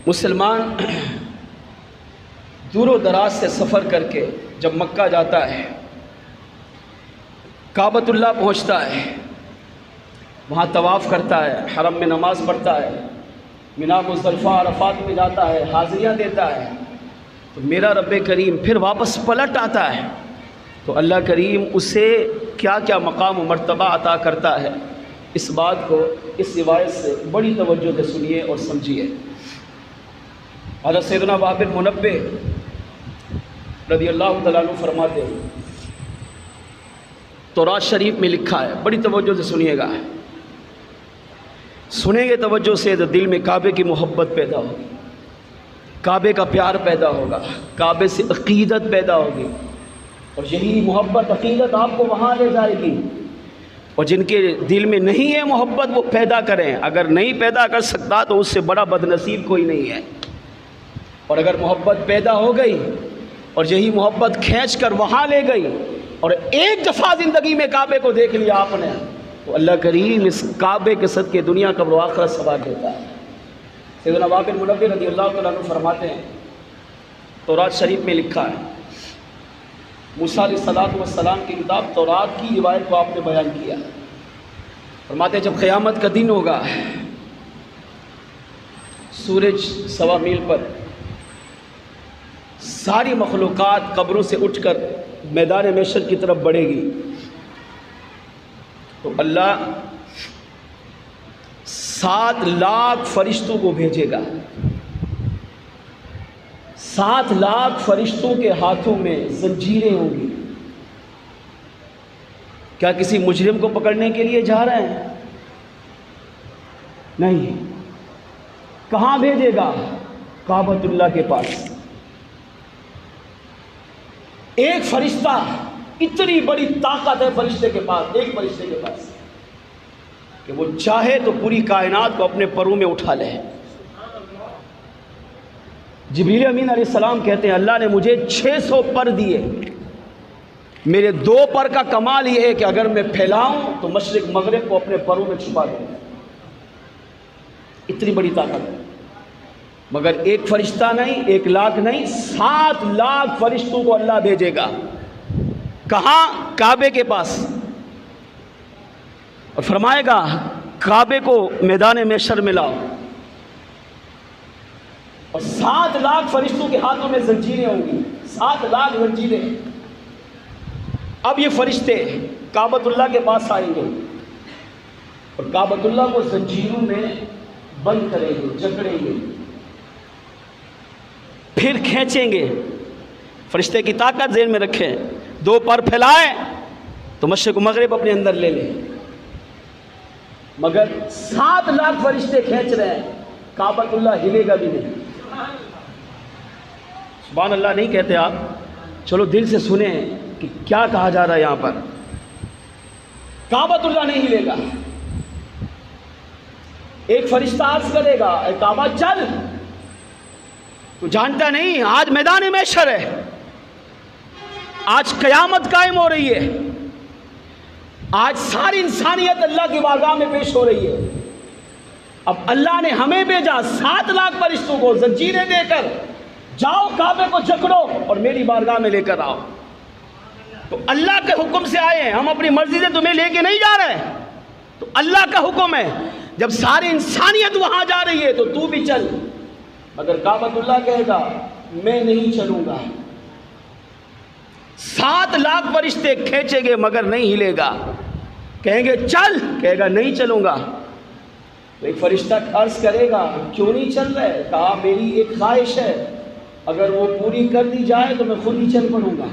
مسلمان دور و دراز سے سفر کر کے جب مکہ جاتا ہے، کعبۃ اللہ پہنچتا ہے، وہاں طواف کرتا ہے، حرم میں نماز پڑھتا ہے، مینا مزدلفہ عرفات میں جاتا ہے، حاضریاں دیتا ہے، تو میرا رب کریم پھر واپس پلٹ آتا ہے تو اللہ کریم اسے کیا کیا مقام و مرتبہ عطا کرتا ہے، اس بات کو اس روایت سے بڑی توجہ سے سنیے اور سمجھیے۔ حضرت سیدنا وہب بن منبہ رضی اللہ تعالیٰ عنہ فرماتے ہیں، تورات شریف میں لکھا ہے، بڑی توجہ سے سنیے گا، سنیں گے توجہ سے تو دل میں کعبے کی محبت پیدا ہوگی، کعبے کا پیار پیدا ہوگا، کعبے سے عقیدت پیدا ہوگی، اور یہی محبت عقیدت آپ کو وہاں لے جائے گی۔ اور جن کے دل میں نہیں ہے محبت وہ پیدا کریں، اگر نہیں پیدا کر سکتا تو اس سے بڑا بد نصیب کوئی نہیں ہے۔ اور اگر محبت پیدا ہو گئی اور یہی محبت کھینچ کر وہاں لے گئی اور ایک دفعہ زندگی میں کعبے کو دیکھ لیا آپ نے تو اللہ کریم اس کعبے کے صدقے دنیا قبر و آخرت ثواب دیتا ہے۔ سیدنا وہب بن منبہ رضی اللہ تعالیٰ عنہ فرماتے ہیں، تورات شریف میں لکھا ہے، موسیٰ علیہ السلام کی کتاب تورات کی روایت کو آپ نے بیان کیا، فرماتے ہیں جب قیامت کا دن ہوگا، سورج 1.25 میل پر ساری مخلوقات قبروں سے اٹھ کر میدان محشر کی طرف بڑھے گی تو اللہ 7 لاکھ فرشتوں کو بھیجے گا، 7 لاکھ فرشتوں کے ہاتھوں میں زنجیریں ہوں گی۔ کیا کسی مجرم کو پکڑنے کے لیے جا رہے ہیں؟ نہیں، کہاں بھیجے گا؟ کعبۃ اللہ کے پاس۔ ایک فرشتہ، اتنی بڑی طاقت ہے فرشتے کے پاس، ایک فرشتے کے پاس کہ وہ چاہے تو پوری کائنات کو اپنے پروں میں اٹھا لے۔ جبریل امین علیہ السلام کہتے ہیں اللہ نے مجھے 600 پر دیے، میرے 2 پر کا کمال یہ ہے کہ اگر میں پھیلاؤں تو مشرق مغرب کو اپنے پروں میں چھپا دوں، اتنی بڑی طاقت ہے۔ مگر ایک فرشتہ نہیں، 1 لاکھ نہیں، 7 لاکھ فرشتوں کو اللہ بھیجے گا۔ کہاں؟ کعبے کے پاس، اور فرمائے گا کعبے کو میدان محشر میں لاؤ، اور 7 لاکھ فرشتوں کے ہاتھوں میں زنجیریں ہوں گی، 7 لاکھ زنجیریں۔ اب یہ فرشتے کعبۃ اللہ کے پاس آئیں گے اور کعبۃ اللہ کو زنجیروں میں بند کریں گے، جکڑیں گے، پھر کھینچیں گے۔ فرشتے کی طاقت ذہن میں رکھیں، 2 پر پھیلائیں تو مشرق و مغرب اپنے اندر لے لیں، مگر 7 لاکھ فرشتے کھینچ رہے ہیں، کعبۃ اللہ ہلے گا بھی نہیں۔ سبحان اللہ نہیں کہتے آپ؟ چلو دل سے سنیں کہ کیا کہا جا رہا ہے یہاں پر۔ کعبۃ اللہ نہیں ہلے گا۔ ایک فرشتہ عرض کرے گا اے کعبہ چل، تو جانتا نہیں آج میدان محشر ہے، آج قیامت قائم ہو رہی ہے، آج ساری انسانیت اللہ کی بارگاہ میں پیش ہو رہی ہے۔ اب اللہ نے ہمیں بھیجا 7 لاکھ فرشتوں کو زنجیریں دے کر، جاؤ کعبے کو جکڑو اور میری بارگاہ میں لے کر آؤ۔ تو اللہ کے حکم سے آئے ہیں، ہم اپنی مرضی سے تمہیں لے کے نہیں جا رہے، تو اللہ کا حکم ہے، جب ساری انسانیت وہاں جا رہی ہے تو تو بھی چل۔ مگر کعبۃ اللہ کہے گا میں نہیں چلوں گا۔ 7 لاکھ فرشتے کھینچیں گے مگر نہیں ہلے گا، کہیں گے چل، کہے گا نہیں چلوں گا۔ تو ایک فرشتہ عرض کرے گا کیوں نہیں چل رہے؟ کہا میری ایک خواہش ہے، اگر وہ پوری کر دی جائے تو میں خود ہی چل پڑوں گا۔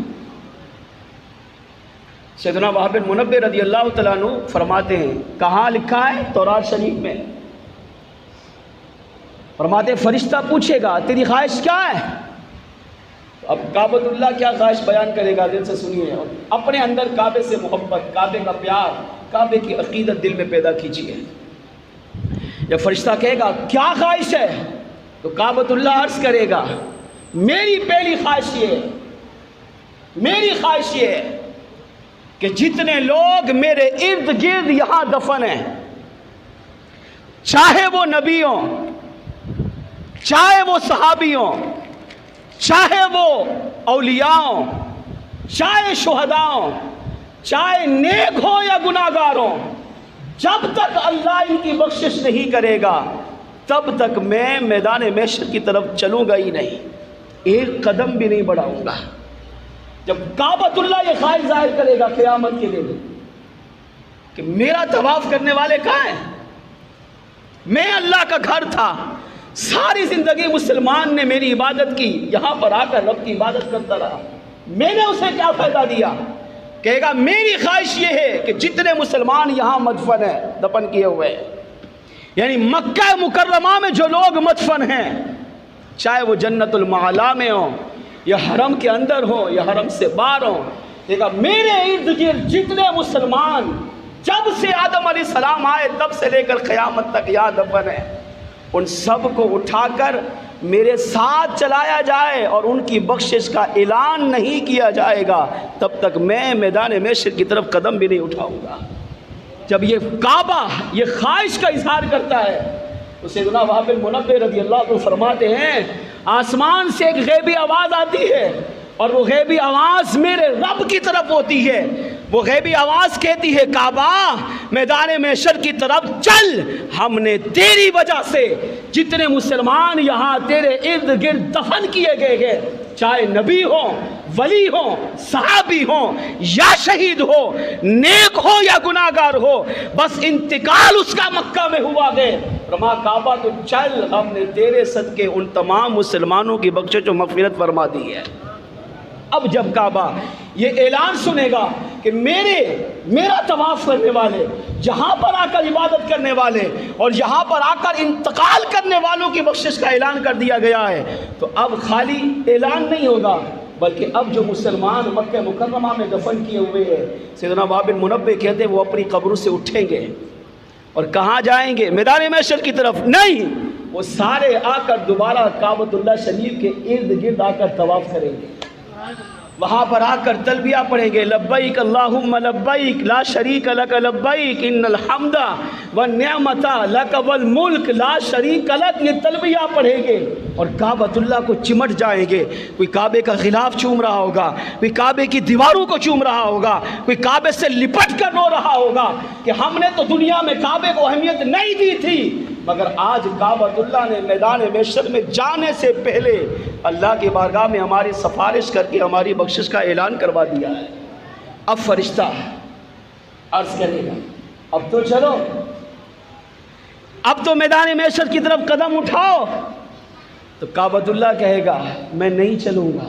سیدنا وہب بن منبہ رضی اللہ تعالیٰ عنہ فرماتے ہیں، کہاں لکھا ہے؟ تورات شریف میں۔ فرماتے ہیں فرشتہ پوچھے گا تیری خواہش کیا ہے؟ اب کعبۃ اللہ کیا خواہش بیان کرے گا، دل سے سنیے، اور اپنے اندر کعبے سے محبت، کعبے کا پیار، کعبے کی عقیدت دل میں پیدا کیجیے۔ جب فرشتہ کہے گا کیا خواہش ہے تو کعبۃ اللہ عرض کرے گا میری پہلی خواہش یہ ہے، میری خواہش یہ ہے کہ جتنے لوگ میرے ارد گرد یہاں دفن ہیں، چاہے وہ نبی ہوں، چاہے وہ صحابیوں، چاہے وہ اولیاؤں، چاہے شہداؤں، چاہے نیک ہو یا گناہگار ہو، جب تک اللہ ان کی بخشش نہیں کرے گا تب تک میں میدان محشر کی طرف چلوں گا ہی نہیں، ایک قدم بھی نہیں بڑھاؤں گا۔ جب کعبۃ اللہ یہ خواہش ظاہر کرے گا قیامت کے دن کہ میرا طواف کرنے والے کہاں ہیں، میں اللہ کا گھر تھا، ساری زندگی مسلمان نے میری عبادت کی، یہاں پر آ کر رب کی عبادت کرتا رہا، میں نے اسے کیا فائدہ دیا؟ کہے گا میری خواہش یہ ہے کہ جتنے مسلمان یہاں مدفن ہیں، دفن کیے ہوئے ہیں، یعنی مکہ مکرمہ میں جو لوگ مدفن ہیں، چاہے وہ جنت المعلا میں ہوں یا حرم کے اندر ہوں یا حرم سے باہر ہوں، کہے گا میرے ارد گرد جتنے مسلمان جب سے آدم علیہ السلام آئے تب سے لے کر قیامت تک یہاں دفن ہیں، ان سب کو اٹھا کر میرے ساتھ چلایا جائے اور ان کی بخشش کا اعلان نہیں کیا جائے گا تب تک میں میدان محشر کی طرف قدم بھی نہیں اٹھاؤں گا۔ جب یہ کعبہ یہ خواہش کا اظہار کرتا ہے تو سیدنا وہب المنبہ رضی اللہ عنہ فرماتے ہیں آسمان سے ایک غیبی آواز آتی ہے اور وہ غیبی آواز میرے رب کی طرف ہوتی ہے، وہ غیبی آواز کہتی ہے کعبہ میدان محشر کی طرف چل، ہم نے تیری وجہ سے جتنے مسلمان یہاں تیرے ارد گرد دفن کیے گئے ہیں، چاہے نبی ہوں، ولی ہوں، صحابی ہوں یا شہید ہو، نیک ہو یا گناہگار ہو، بس انتقال اس کا مکہ میں ہوا گئے، فرما کعبہ تو چل، ہم نے تیرے صدقے ان تمام مسلمانوں کی بخشش و مغفرت فرما دی ہے۔ اب جب کعبہ یہ اعلان سنے گا کہ میرا طواف کرنے والے، جہاں پر آ کر عبادت کرنے والے اور یہاں پر آ کر انتقال کرنے والوں کی بخشش کا اعلان کر دیا گیا ہے، تو اب خالی اعلان نہیں ہوگا بلکہ اب جو مسلمان مکہ مکرمہ میں دفن کیے ہوئے ہیں، سیدنا وہب بن منبہ کہتے ہیں وہ اپنی قبروں سے اٹھیں گے اور کہاں جائیں گے؟ میدان محشر کی طرف نہیں، وہ سارے آ کر دوبارہ کعبۃ اللہ شریف کے ارد گرد آ کر طواف کریں گے، وہاں پر آ کر تلبیہ پڑھیں گے، لبیک اللہم لبیک لا شریک لک لبیک ان الحمد والنعمت لک والملک لا شریک لک، یہ تلبیہ پڑھیں گے اور کعبۃ اللہ کو چمٹ جائیں گے۔ کوئی کعبے کا غلاف چوم رہا ہوگا، کوئی کعبے کی دیواروں کو چوم رہا ہوگا، کوئی کعبے سے لپٹ کر رو رہا ہوگا کہ ہم نے تو دنیا میں کعبے کو اہمیت نہیں دی تھی، مگر آج کعبۃ اللہ نے میدان محشر میں جانے سے پہلے اللہ کی بارگاہ میں ہماری سفارش کر کے ہماری بخشش کا اعلان کروا دیا ہے۔ اب فرشتہ عرض کرے گا اب تو چلو، اب تو میدان محشر کی طرف قدم اٹھاؤ، تو کعبۃ اللہ کہے گا میں نہیں چلوں گا۔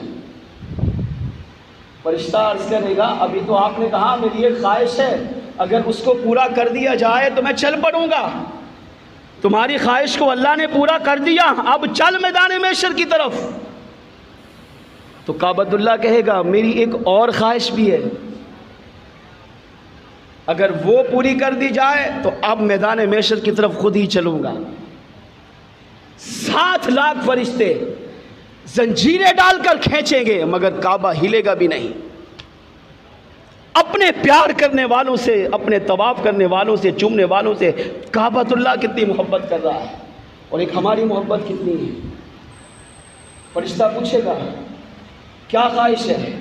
فرشتہ عرض کرے گا ابھی تو آپ نے کہا میری ایک خواہش ہے، اگر اس کو پورا کر دیا جائے تو میں چل پڑوں گا، تمہاری خواہش کو اللہ نے پورا کر دیا، اب چل میدان محشر کی طرف۔ تو کعبۃ اللہ کہے گا میری ایک اور خواہش بھی ہے، اگر وہ پوری کر دی جائے تو اب میدان محشر کی طرف خود ہی چلوں گا۔ 7 لاکھ فرشتے زنجیریں ڈال کر کھینچیں گے مگر کعبہ ہلے گا بھی نہیں۔ اپنے پیار کرنے والوں سے، اپنے طواف کرنے والوں سے، چومنے والوں سے کعبۃ اللہ کتنی محبت کر رہا ہے اور ایک ہماری محبت کتنی ہے۔ فرشتہ پوچھے گا کیا خواہش ہے؟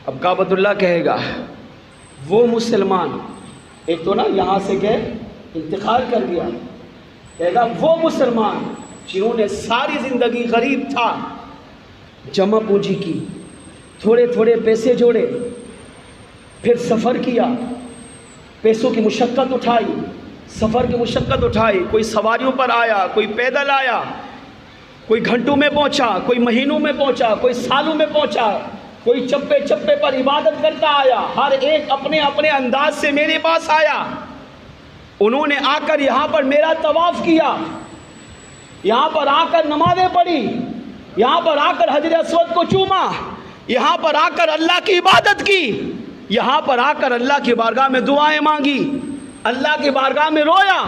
اب کعبۃ اللہ کہے گا وہ مسلمان، ایک تو نا یہاں سے کہ انتقال کر دیا، کہے گا وہ مسلمان جنہوں نے ساری زندگی غریب تھا، جمع پونجی کی، تھوڑے تھوڑے پیسے جوڑے، پھر سفر کیا، پیسوں کی مشقت اٹھائی، سفر کی مشقت اٹھائی، کوئی سواریوں پر آیا، کوئی پیدل آیا، کوئی گھنٹوں میں پہنچا، کوئی مہینوں میں پہنچا، کوئی سالوں میں پہنچا، کوئی چپے چپے پر عبادت کرتا آیا، ہر ایک اپنے اپنے انداز سے میرے پاس آیا، انہوں نے آ کر یہاں پر میرا طواف کیا، یہاں پر آ کر نمازیں پڑھی، یہاں پر آ کر حجر اسود کو چوما، یہاں پر آ کر اللہ کی عبادت کی، یہاں پر آ کر اللہ کی بارگاہ میں دعائیں مانگی، اللہ کی بارگاہ میں رویا،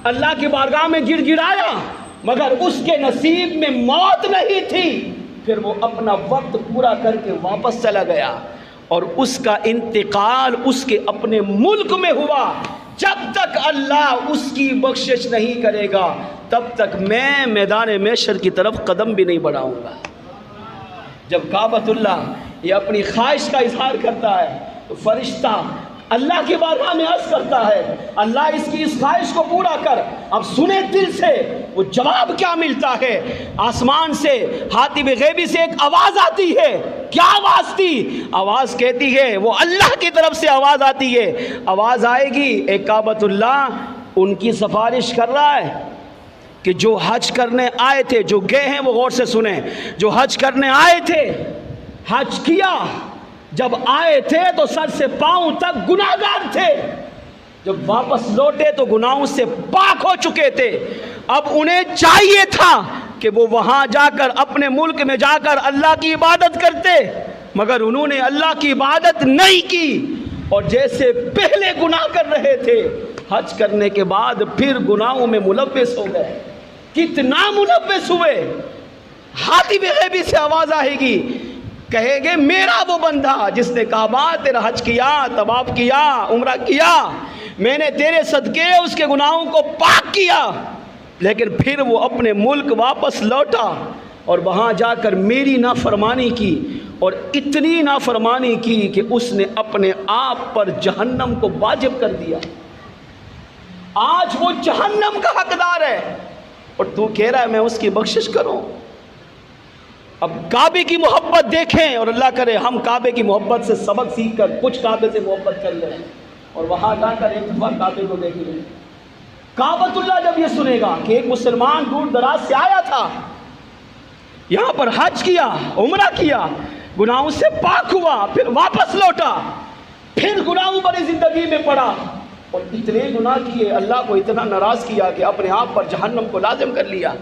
اللہ کی بارگاہ میں گڑ گڑایا، مگر اس کے نصیب میں موت نہیں تھی، پھر وہ اپنا وقت پورا کر کے واپس چلا گیا اور اس کا انتقال اس کے اپنے ملک میں ہوا۔ جب تک اللہ اس کی بخشش نہیں کرے گا تب تک میں میدان محشر کی طرف قدم بھی نہیں بڑھاؤں گا۔ جب کعبۃ اللہ یہ اپنی خواہش کا اظہار کرتا ہے تو فرشتہ اللہ کی بارگاہ میں عرض کرتا ہے اللہ اس کی اس خواہش کو پورا کر۔ اب سنے دل سے وہ جواب کیا ملتا ہے۔ آسمان سے حاتم غیبی سے ایک آواز آتی ہے۔ کیا آواز تھی؟ آواز کہتی ہے، وہ اللہ کی طرف سے آواز آتی ہے، آواز آئے گی، اے کعبۃ اللہ ان کی سفارش کر رہا ہے کہ جو حج کرنے آئے تھے، جو گئے ہیں وہ غور سے سنیں، جو حج کرنے آئے تھے، حج کیا، جب آئے تھے تو سر سے پاؤں تک گناہگار تھے، جب واپس لوٹے تو گناہوں سے پاک ہو چکے تھے۔ اب انہیں چاہیے تھا کہ وہ وہاں جا کر اپنے ملک میں جا کر اللہ کی عبادت کرتے، مگر انہوں نے اللہ کی عبادت نہیں کی، اور جیسے پہلے گناہ کر رہے تھے حج کرنے کے بعد پھر گناہوں میں ملوث ہو گئے۔ کتنا ملوث ہوئے؟ حاتم غیبی سے آواز آئے گی، کہیں گے میرا وہ بندہ جس نے کعبہ تیرا حج کیا، طواف کیا، عمرہ کیا، میں نے تیرے صدقے اس کے گناہوں کو پاک کیا، لیکن پھر وہ اپنے ملک واپس لوٹا اور وہاں جا کر میری نافرمانی کی، اور اتنی نافرمانی کی کہ اس نے اپنے آپ پر جہنم کو واجب کر دیا۔ آج وہ جہنم کا حقدار ہے اور تو کہہ رہا ہے میں اس کی بخشش کروں۔ اب کعبے کی محبت دیکھیں، اور اللہ کرے ہم کعبے کی محبت سے سبق سیکھ کر کچھ کعبے سے محبت کر لیں اور وہاں جا کر ایک دفعہ کعبے کو دیکھ لیں۔ کعبۃ اللہ جب یہ سنے گا کہ ایک مسلمان دور دراز سے آیا تھا، یہاں پر حج کیا، عمرہ کیا، گناہوں سے پاک ہوا، پھر واپس لوٹا، پھر گناہوں بھری زندگی میں پڑا اور اتنے گناہ کیے، اللہ کو اتنا ناراض کیا کہ اپنے آپ پر جہنم کو لازم کر لیا۔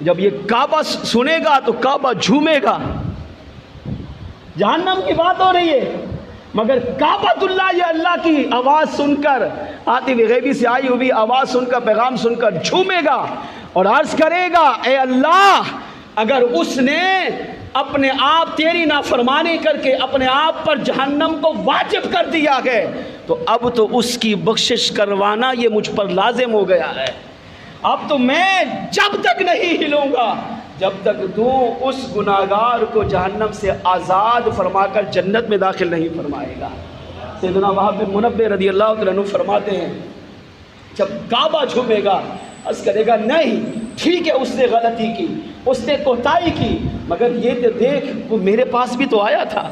جب یہ کعبہ سنے گا تو کعبہ جھومے گا۔ جہنم کی بات ہو رہی ہے مگر کعبۃ اللہ یہ اللہ کی آواز سن کر، حاتم غیبی سے آئی ہوئی آواز سن کر، پیغام سن کر جھومے گا اور عرض کرے گا اے اللہ، اگر اس نے اپنے آپ تیری نافرمانی کر کے اپنے آپ پر جہنم کو واجب کر دیا ہے تو اب تو اس کی بخشش کروانا یہ مجھ پر لازم ہو گیا ہے۔ اب تو میں جب تک نہیں ہلوں گا جب تک تو اس گناہگار کو جہنم سے آزاد فرما کر جنت میں داخل نہیں فرمائے گا۔ سیدنا وہب بن منبہ رضی اللہ عنہ فرماتے ہیں جب کعبہ جھومے گا عرض کرے گا نہیں ٹھیک ہے اس نے غلطی کی، اس نے کوتاہی کی، مگر یہ دیکھ وہ میرے پاس بھی تو آیا تھا،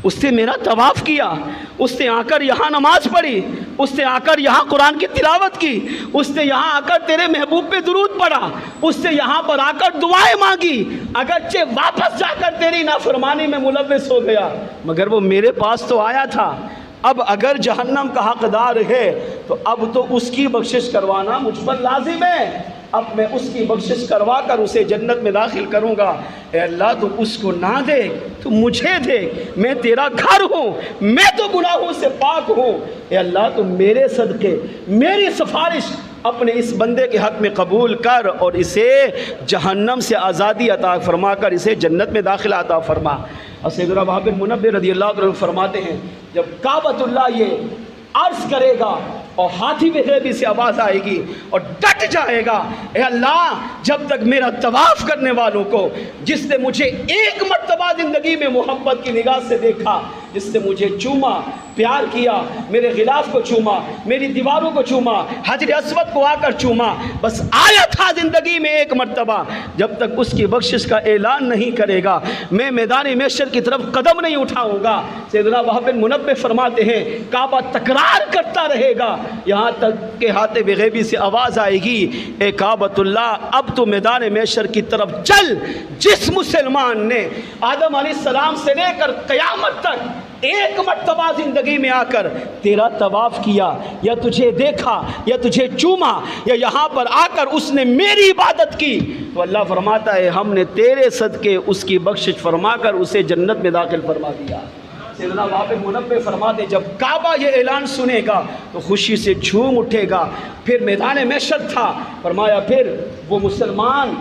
اس نے میرا طواف کیا، اس نے آ کر یہاں نماز پڑھی، اس نے آ کر یہاں قرآن کی تلاوت کی، اس نے یہاں آ کر تیرے محبوب پہ درود پڑھا، اس نے یہاں پر آ کر دعائیں مانگی، اگرچہ واپس جا کر تیری نافرمانی میں ملوث ہو گیا مگر وہ میرے پاس تو آیا تھا۔ اب اگر جہنم کا حقدار ہے تو اب تو اس کی بخشش کروانا مجھ پر لازم ہے، اب میں اس کی بخشش کروا کر اسے جنت میں داخل کروں گا۔ اے اللہ تو اس کو نہ دیکھ، تو مجھے دیکھ، میں تیرا گھر ہوں، میں تو گناہوں سے پاک ہوں، اے اللہ تو میرے صدقے میری سفارش اپنے اس بندے کے حق میں قبول کر اور اسے جہنم سے آزادی عطا فرما کر اسے جنت میں داخلہ عطا فرما۔ اور سیدنا وہب بن منبہ رضی اللہ عنہ فرماتے ہیں جب کعبۃ اللہ یہ عرض کرے گا اور حاتم غیبی سے آواز آئے گی اور ڈٹ جائے گا اے اللہ جب تک میرا طواف کرنے والوں کو جس نے مجھے ایک مرتبہ زندگی میں محبت کی نگاہ سے دیکھا، جس نے مجھے چوما، پیار کیا، میرے غلاف کو چوما، میری دیواروں کو چوما، حجر اسود کو آ کر چوما، بس آیا تھا زندگی میں ایک مرتبہ، جب تک اس کی بخشش کا اعلان نہیں کرے گا میں میدان محشر کی طرف قدم نہیں اٹھاؤں گا۔ سیدنا وہب بن منبہ فرماتے ہیں کعبہ تکرار کرتا رہے گا یہاں تک کہ حاتم غیبی سے آواز آئے گی اے کعبۃ اللہ اب تو میدان محشر کی طرف چل۔ جس مسلمان نے آدم علیہ السلام سے لے کر قیامت تک ایک مرتبہ زندگی میں آ کر تیرا طواف کیا یا تجھے دیکھا یا تجھے چوما یا یہاں پر آ کر اس نے میری عبادت کی تو اللہ فرماتا ہے ہم نے تیرے صدقے اس کی بخشش فرما کر اسے جنت میں داخل فرما دیا۔ سیدنا وہب بن منبہ فرماتے جب کعبہ یہ اعلان سنے گا تو خوشی سے جھوم اٹھے گا۔ پھر میدان محشر تھا، فرمایا پھر وہ مسلمان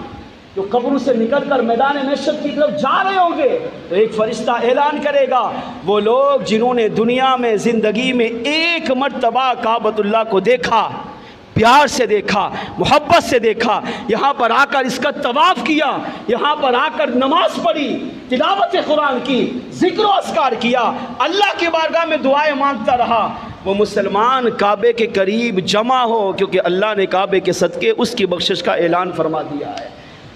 جو قبروں سے نکل کر میدان محشر کی طرف جا رہے ہوں گے تو ایک فرشتہ اعلان کرے گا وہ لوگ جنہوں نے دنیا میں زندگی میں ایک مرتبہ کعبۃ اللہ کو دیکھا، پیار سے دیکھا، محبت سے دیکھا، یہاں پر آ کر اس کا طواف کیا، یہاں پر آ کر نماز پڑھی، تلاوت قرآن کی، ذکر و اذکار کیا، اللہ کی بارگاہ میں دعائیں مانگتا رہا، وہ مسلمان کعبے کے قریب جمع ہو، کیونکہ اللہ نے کعبے کے صدقے اس کی بخشش کا اعلان فرما دیا ہے۔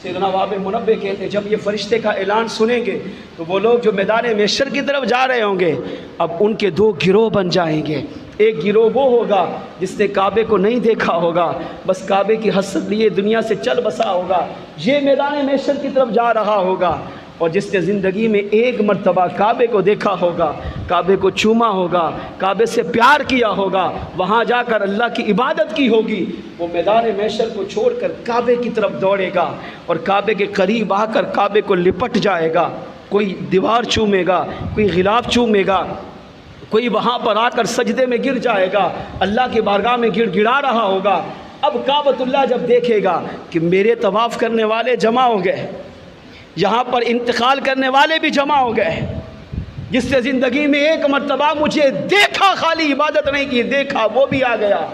سیدنا وہب منبہ کہتے ہیں جب یہ فرشتے کا اعلان سنیں گے تو وہ لوگ جو میدان محشر کی طرف جا رہے ہوں گے، اب ان کے دو گروہ بن جائیں گے۔ ایک گروہ وہ ہوگا جس نے کعبے کو نہیں دیکھا ہوگا، بس کعبے کی حسرت لیے دنیا سے چل بسا ہوگا، یہ میدان محشر کی طرف جا رہا ہوگا، اور جس نے زندگی میں ایک مرتبہ کعبے کو دیکھا ہوگا، کعبے کو چوما ہوگا، کعبے سے پیار کیا ہوگا، وہاں جا کر اللہ کی عبادت کی ہوگی، وہ میدان محشر کو چھوڑ کر کعبے کی طرف دوڑے گا اور کعبے کے قریب آ کر کعبے کو لپٹ جائے گا۔ کوئی دیوار چومے گا، کوئی غلاف چومے گا، کوئی وہاں پر آ کر سجدے میں گر جائے گا، اللہ کی بارگاہ میں گڑ گڑا رہا ہوگا۔ اب کعبۃ اللہ جب دیکھے گا کہ میرے طواف کرنے والے جمع ہو گئے، یہاں پر انتقال کرنے والے بھی جمع ہو گئے، جس نے زندگی میں ایک مرتبہ مجھے دیکھا، خالی عبادت نہیں کی، دیکھا وہ بھی آ گیا،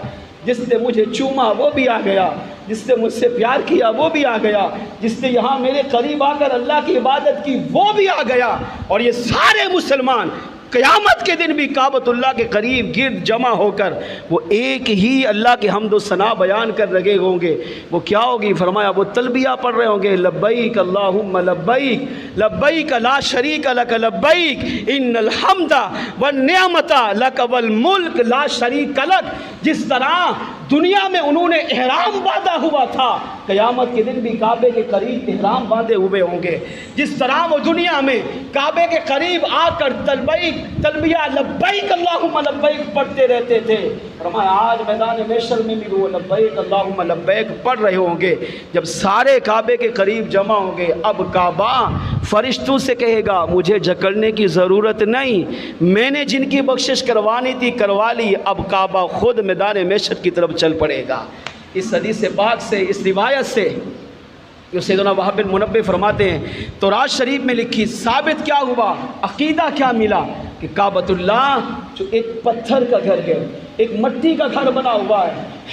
جس نے مجھے چوما وہ بھی آ گیا، جس نے مجھ سے پیار کیا وہ بھی آ گیا، جس نے یہاں میرے قریب آ کر اللہ کی عبادت کی وہ بھی آ گیا، اور یہ سارے مسلمان قیامت کے دن بھی کعبۃ اللہ کے قریب گرد جمع ہو کر وہ ایک ہی اللہ کے حمد و ثنا بیان کر رہے ہوں گے۔ وہ کیا ہوگی؟ فرمایا وہ تلبیہ پڑھ رہے ہوں گے، لبیک اللہم لبیک، لبیک لا شریک لک لبیک، ان الحمد والنعمت لک والملک لا شریک لک۔ جس طرح دنیا میں انہوں نے احرام باندھا ہوا تھا، قیامت کے دن بھی کعبے کے قریب احرام باندھے ہوئے ہوں گے۔ جس طرح وہ دنیا میں کعبے کے قریب آ کر تلبیہ لبیک اللہم لبیک پڑھتے رہتے تھے، فرمایا آج میدان محشر میں بھی وہ لبیک اللہم لبیک پڑھ رہے ہوں گے۔ جب سارے کعبے کے قریب جمع ہوں گے، اب کعبہ فرشتوں سے کہے گا مجھے جکڑنے کی ضرورت نہیں، میں نے جن کی بخشش کروانی تھی کروا لی، اب کعبہ خود میدان محشر کی طرف چل پڑے گا۔ اس حدیث پاک سے، اس روایت سے جو سیدنا وہب بن منبہ فرماتے ہیں، تورات شریف میں لکھی ثابت کیا ہوا، عقیدہ کیا ملا کہ کعبۃ اللہ جو ایک پتھر کا گھر ہے، ایک مٹی کا گھر بنا ہوا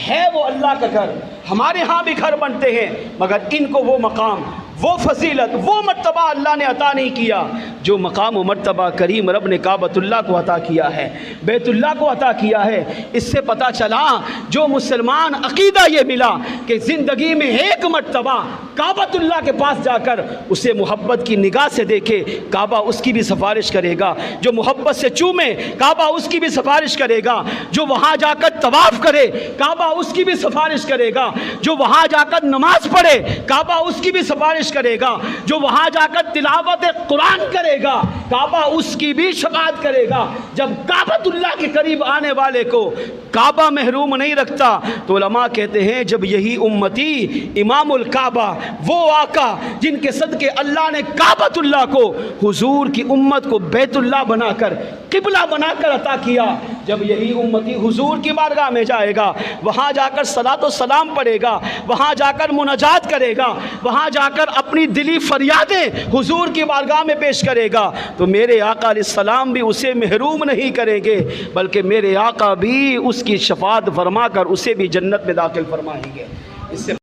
ہے وہ اللہ کا گھر۔ ہمارے ہاں بھی گھر بنتے ہیں، مگر ان کو وہ مقام، وہ فضیلت، وہ مرتبہ اللہ نے عطا نہیں کیا جو مقام و مرتبہ کریم رب نے کعبۃ اللہ کو عطا کیا ہے، بیت اللہ کو عطا کیا ہے۔ اس سے پتہ چلا جو مسلمان عقیدہ یہ ملا کہ زندگی میں ایک مرتبہ کعبۃ اللہ کے پاس جا کر اسے محبت کی نگاہ سے دیکھے، کعبہ اس کی بھی سفارش کرے گا، جو محبت سے چومے کعبہ اس کی بھی سفارش کرے گا، جو وہاں جا کر طواف کرے کعبہ اس کی بھی سفارش کرے گا، جو وہاں جا کر نماز پڑھے کعبہ اس کی بھی سفارش کرے گا، جو وہاں جا کر تلاوت قرآن کرے گا کعبہ اس کی بھی شفاعت کرے گا۔ جب کعبۃ اللہ کے قریب آنے والے کو کعبہ محروم نہیں رکھتا تو علماء کہتے ہیں جب یہی امتی امام الکعبہ، وہ آقا جن کے صدقے اللہ نے کعبۃ اللہ کو، حضور کی امت کو بیت اللہ بنا کر، قبلہ بنا کر عطا کیا، جب یہی امتی حضور کی بارگاہ میں جائے گا، وہاں جا کر صلاۃ و سلام پڑھے گا، وہاں جا کر مناجات کرے گا، وہاں جا کر اپنی دلی فریادیں حضور کی بارگاہ میں پیش کرے گا، تو میرے آقا علیہ السلام بھی اسے محروم نہیں کریں گے، بلکہ میرے آقا بھی اس کی شفاعت فرما کر اسے بھی جنت میں داخل فرمائیں گے۔ اس سے